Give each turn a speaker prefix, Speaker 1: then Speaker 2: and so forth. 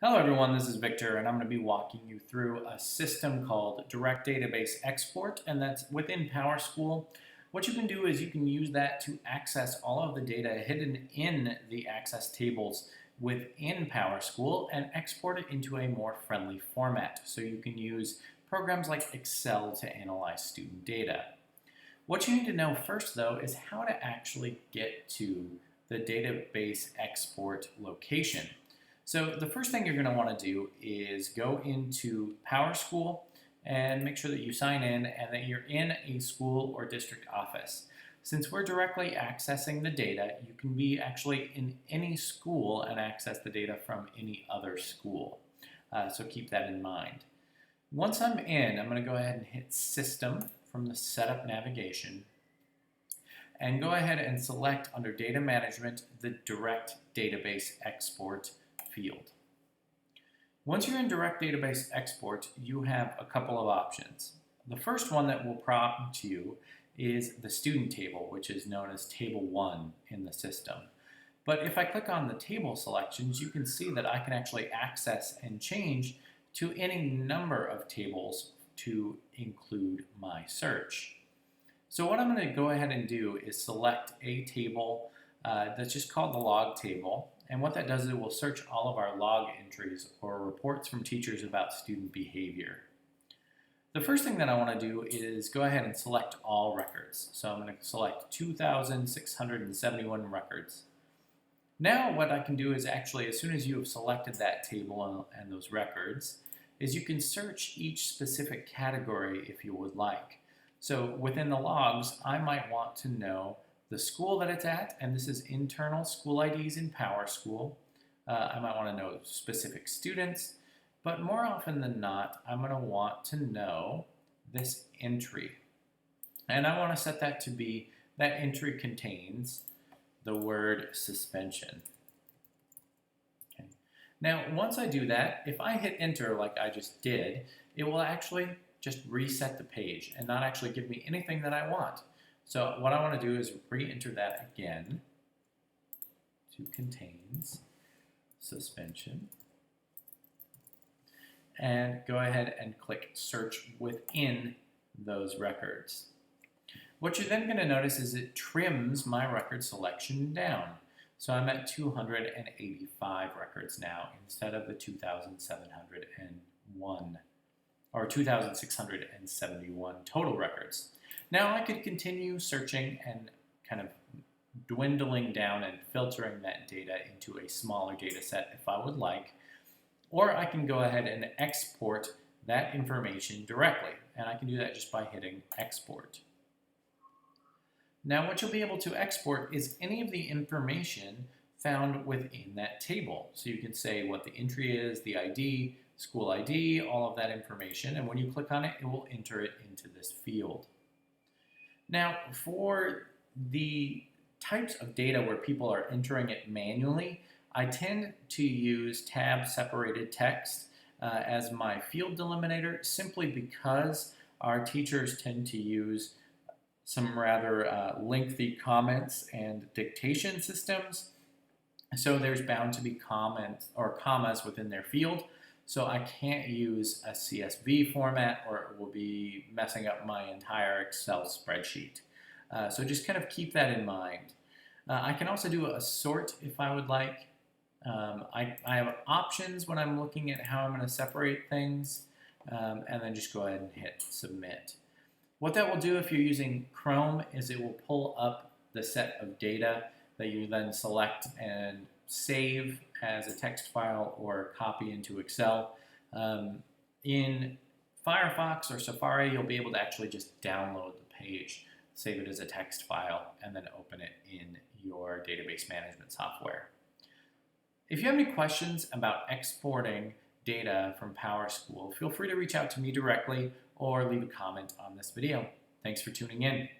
Speaker 1: Hello everyone, this is Victor and I'm going to be walking you through a system called Direct Database Export, and that's within PowerSchool. What you can do is you can use that to access all of the data hidden in the access tables within PowerSchool and export it into a more friendly format. So you can use programs like Excel to analyze student data. What you need to know first though is how to actually get to the database export location. So the first thing you're going to want to do is go into PowerSchool and make sure that you sign in and that you're in a school or district office. Since we're directly accessing the data, you can be actually in any school and access the data from any other school. So keep that in mind. Once I'm in, I'm going to go ahead and hit System from the Setup navigation and go ahead and select under Data Management the Direct Database Export field. Once you're in Direct Database Export, you have a couple of options. The first one that will prompt you is the student table, which is known as Table 1 in the system. But if I click on the table selections, you can see that I can actually access and change to any number of tables to include my search. So what I'm going to go ahead and do is select a table that's just called the log table. And what that does is it will search all of our log entries or reports from teachers about student behavior. The first thing that I want to do is go ahead and select all records. So I'm going to select 2,671 records. Now what I can do is actually, as soon as you have selected that table and those records, is you can search each specific category if you would like. So within the logs, I might want to know the school that it's at, and this is internal school IDs in PowerSchool. I might want to know specific students, but more often than not, I'm going to want to know this entry. And I want to set that to be, that entry contains the word suspension. Okay. Now, once I do that, if I hit enter like I just did, it will actually just reset the page and not actually give me anything that I want. So what I want to do is re-enter that again to contains suspension and go ahead and click search within those records. What you're then going to notice is it trims my record selection down. So I'm at 285 records now instead of the 2,701 or 2,671 total records. Now I could continue searching and kind of dwindling down and filtering that data into a smaller data set if I would like, or I can go ahead and export that information directly, and I can do that just by hitting export. Now what you'll be able to export is any of the information found within that table. So you can say what the entry is, the ID, school ID, all of that information, and when you click on it, it will enter it into this field. Now, for the types of data where people are entering it manually, I tend to use tab-separated text as my field delimiter simply because our teachers tend to use some rather lengthy comments and dictation systems. So there's bound to be comments or commas within their field. So I can't use a CSV format or it will be messing up my entire Excel spreadsheet. So just kind of keep that in mind. I can also do a sort if I would like. I have options when I'm looking at how I'm going to separate things, and then just go ahead and hit submit. What that will do if you're using Chrome is it will pull up the set of data that you then select and save as a text file or copy into Excel. In Firefox or Safari, you'll be able to actually just download the page, save it as a text file, and then open it in your database management software. If you have any questions about exporting data from PowerSchool, feel free to reach out to me directly or leave a comment on this video. Thanks for tuning in.